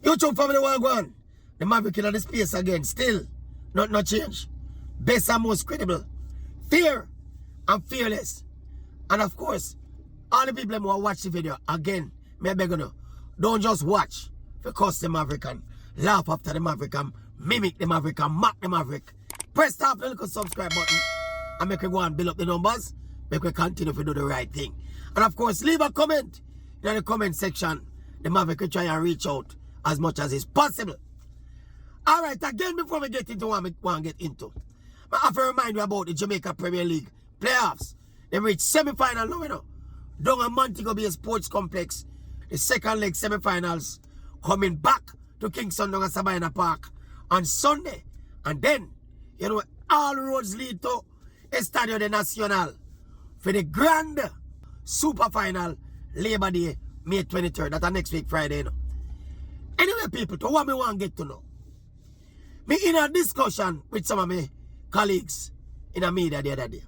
YouTube family want go on. The Maverick in the space again. Still, not change. Best and most credible. Fear and fearless. And of course, all the people who watch the video, again, may I beg you, don't just watch because the Maverick and laugh after the Maverick and mimic the Maverick and mock the Maverick. Press that little subscribe button and make we go and build up the numbers. Make we continue to do the right thing. And of course, leave a comment in the comment section. The Maverick will try and reach out as much as is possible. Alright, again, before we get into what we want to get into, I have to remind you about the Jamaica Premier League playoffs. They reached semi-final now, you know. Down at Montego Bay Sports Complex. The second leg semi-finals coming back to Kingston down at Sabina Park on Sunday. And then, you know, all roads lead to Estadio de Nacional for the grand super final Labor Day, May 23rd. That's next week, Friday, you know. Anyway, people, to what me want to get to know. Me in a discussion with some of my colleagues in the media the other day.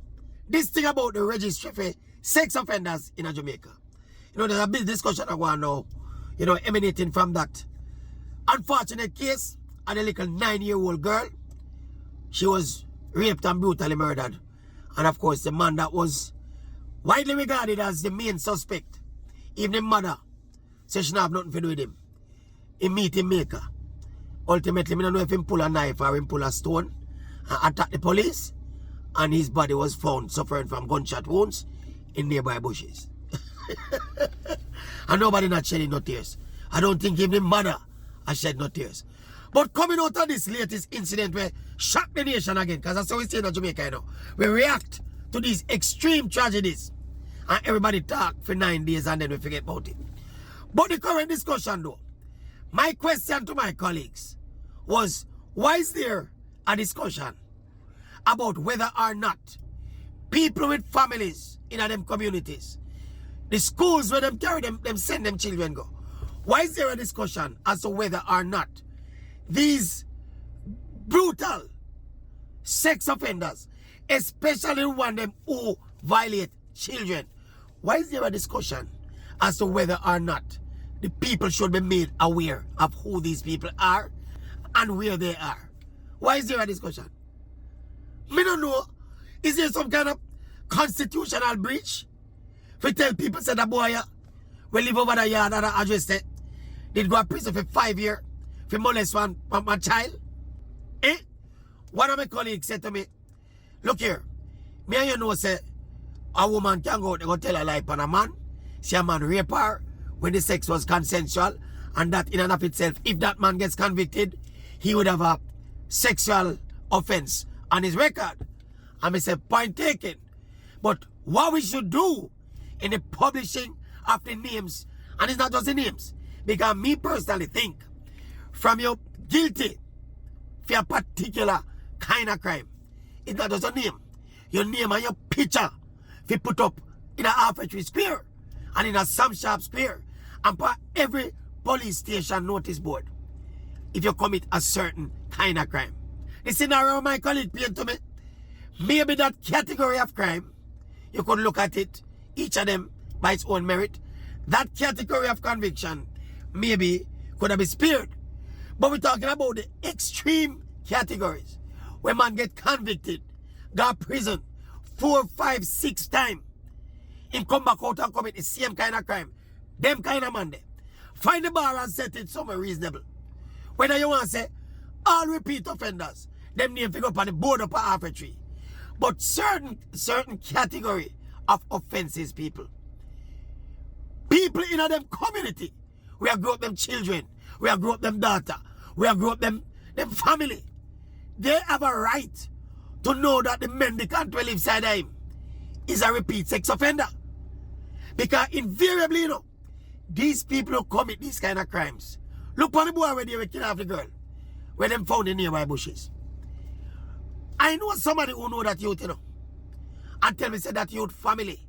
This thing about the registry for sex offenders in Jamaica. You know, there's a big discussion I want now, you know, emanating from that unfortunate case of a little 9-year-old girl. She was raped and brutally murdered. And of course, the man that was widely regarded as the main suspect, even the mother, said she didn't have nothing to do with him. He meet him maker. Ultimately, I don't know if he pull a knife or he pull a stone and attack the police. And his body was found suffering from gunshot wounds in nearby bushes. And nobody not shedding no tears. I don't think even the mother has shed no tears. But coming out of this latest incident where shock the nation again, because that's how we say in Jamaica, you know. We react to these extreme tragedies. And everybody talk for 9 days and then we forget about it. But the current discussion though, my question to my colleagues was, why is there a discussion about whether or not people with families in them communities, the schools where them carry them send them children go, why is there a discussion as to whether or not these brutal sex offenders, especially one them who violate children, why is there a discussion as to whether or not the people should be made aware of who these people are and where they are? Why is there a discussion? Me don't know. Is there some kind of constitutional breach? If tell people say that boy will live over the yard and address it, did go to prison for 5 years for molest one child? Eh? One of my colleagues said to me, look here, me and you know say a woman can go, they go tell a lie upon a man, see a man rape her when the sex was consensual, and that in and of itself, if that man gets convicted, he would have a sexual offense on his record. And I said, point taken. But what we should do in the publishing of the names, and it's not just the names, because me personally think, from your guilty for a particular kind of crime, it's not just a name. Your name and your picture, if you put up in a arbitrary square, and in a Sam Sharp square, and put every police station notice board, if you commit a certain kind of crime. The scenario my colleague painted to me, maybe that category of crime, you could look at it, each of them by its own merit. That category of conviction maybe could have been spared. But we're talking about the extreme categories where man get convicted, got prison 4, 5, 6 times. Him come back out and commit the same kind of crime. Them kind of man there. Find the bar and set it somewhere reasonable. Whether you want to say all repeat offenders, them name figure up on the board up arbitrary. But certain category of offenses, people in them community, we have grown up them children, we have grown up them daughter, we have grown up them family. They have a right to know that the man they can't live inside of him is a repeat sex offender. Because invariably, you know, these people who commit these kind of crimes, look on the boy where they were killing off the girl, where them found in nearby bushes. I know somebody who know that youth, you know, and tell me say that youth family,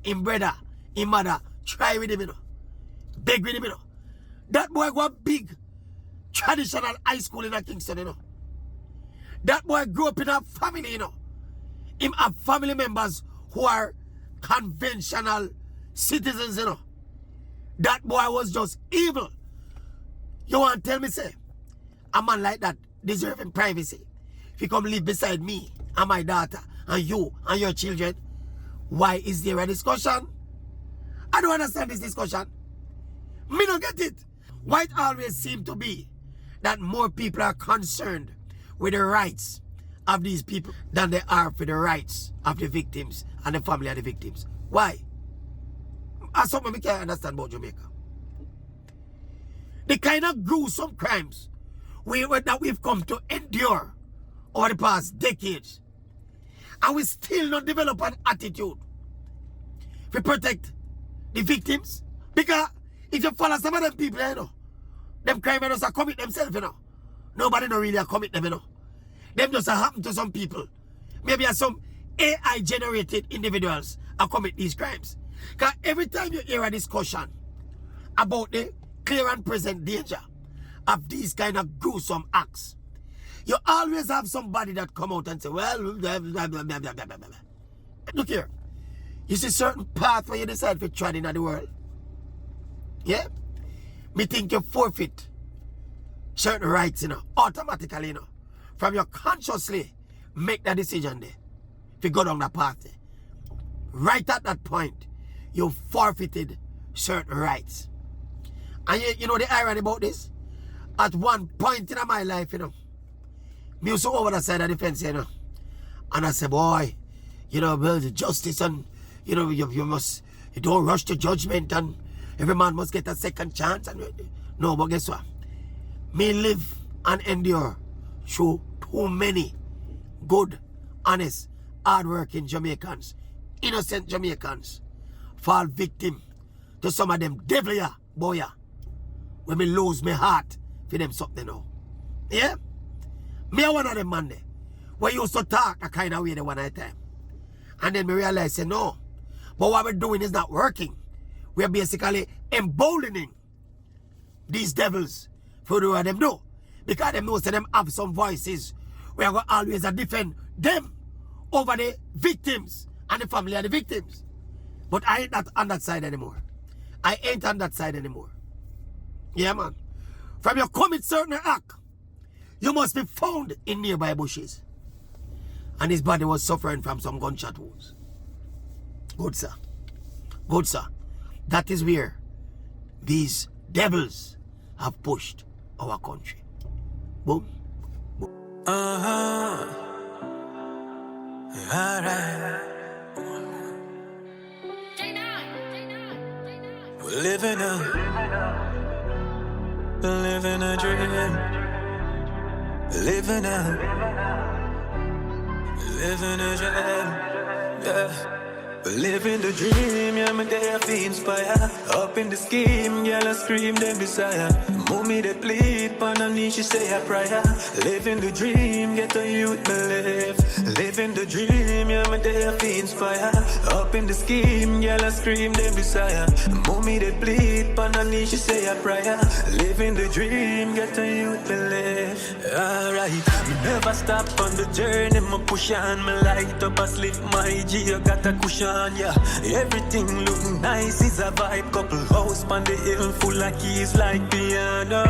him brother, him mother, try with him, you know, beg with him, you know. That boy got big traditional high school in Kingston, you know. That boy grew up in a family, you know. Him have family members who are conventional citizens, you know. That boy was just evil. You want to tell me, say, a man like that deserving privacy? If you come live beside me and my daughter and you and your children, why is there a discussion? I don't understand this discussion. Me don't get it. Why it always seems to be that more people are concerned with the rights of these people than they are for the rights of the victims and the family of the victims. Why? That's something we can't understand about Jamaica. The kind of gruesome crimes that we've come to endure over the past decades, and we still not develop an attitude to protect the victims. Because if you follow some of them people, you know, them criminals are commit themselves, you know. Nobody no really commit them, you know. Them just happen to some people. Maybe some AI generated individuals are commit these crimes. Because every time you hear a discussion about the clear and present danger of these kind of gruesome acts, you always have somebody that come out and say, well, blah, blah, blah, blah, blah, blah, blah. Look here. You see certain path where you decide to tread in the world. Yeah? Me think you forfeit certain rights, you know, automatically, you know. From you consciously make that decision there. If you go down that path there. Right at that point, you forfeited certain rights. And you know the irony about this? At one point in my life, you know, me used to over the side of the fence, you know. And I said, boy, you know, well, the justice and, you know, you don't rush to judgment and every man must get a second chance. And no, but guess what? Me live and endure through too many good, honest, hard-working Jamaicans, innocent Jamaicans, fall victim to some of them devil ya, boy ya, when me lose my heart for them something now. Yeah? Me are one of them man there, where used to talk a kind of way the one at a time. And then me realize, say, no, but what we're doing is not working. We're basically emboldening these devils for the way them do. Because them know say them have some voices. We are going to always defend them over the victims and the family of the victims. But I ain't not on that side anymore. I ain't on that side anymore. Yeah, man. From you commit certain act, you must be found in nearby bushes. And his body was suffering from some gunshot wounds. Good, sir. Good, sir. That is where these devils have pushed our country. Boom. Alright. We're living a dream. Living a dream. Yeah. Living the dream, yeah, me there feel inspire. Up in the scheme, girl, I scream them desire. Mommy they plead, but no need she say a prayer. Living the dream, get a youth believe. Living the dream, yeah, me there feel inspire. Up in the scheme, girl, I scream them desire. Mommy they plead, but no need she say a prayer. Living the dream, get a youth believe. Alright, me never stop on the journey, me push on, me light up a slip, my G, I got a cushion. Yeah, everything look nice, it's a vibe. Couple house on the hill full of keys like piano.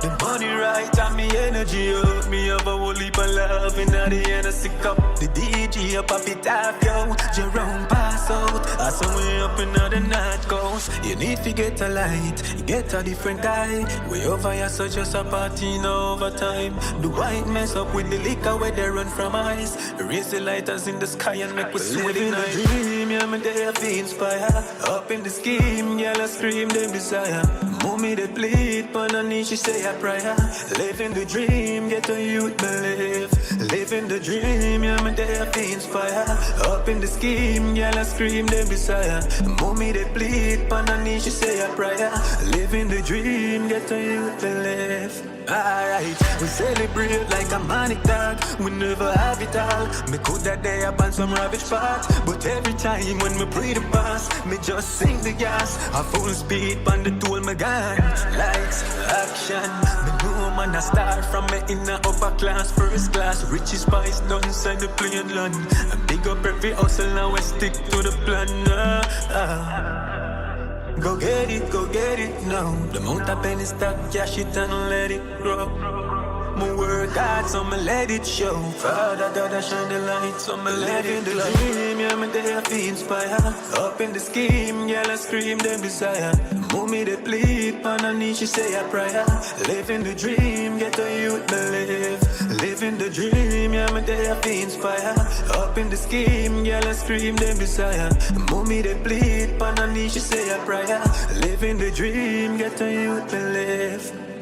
The money right and me energy up. Me have a whole heap of love in the Hennessy cup. The DJ up a bit off, yo. Jerome pass out. I saw way up in the North Coast. You need to get a light, get a different guy. We over here so just a party no overtime. The white mess up with the liquor where they run from ice. Raise the lighters in the sky and make we sweat in night. Dream, yeah, me there feel inspire. Up in the scheme, girl, I scream them desire. Mommy they plead, but no need she say a prayer. Living the dream, get a youth believe. Living the dream, yeah, me there feel inspire. Up in the scheme, girl, I scream them desire. Mommy they plead, but no need she say a prayer. Living the dream, get a youth believe. Alright, we celebrate like a manic dog. We never have it all. Me coulda day up on some ravage part, but every time when me breathe the pass, me just sing the gas. A full speed on the tool me gone. Lights, action. Me know man I start from me in the upper class, first class. Richie Spice done send the plane land. I big up every hustle now I stick to the plan. Go get it now. The amount of penny stock, cash it and let it grow. My work hard, so me let it show. Father God, I shine the light, so me let it glow. Living the dream, yeah, me there feel inspire. Up in the scheme, girl, I scream them desire. Mommy they plead, pan and knee, she say a prayer. Living the dream, get a youth believe. Living the dream, yeah, me there feel inspire. Up in the scheme, girl, I scream them desire. Mommy they plead, pan and knee, she say a prayer. Living the dream, get a youth believe.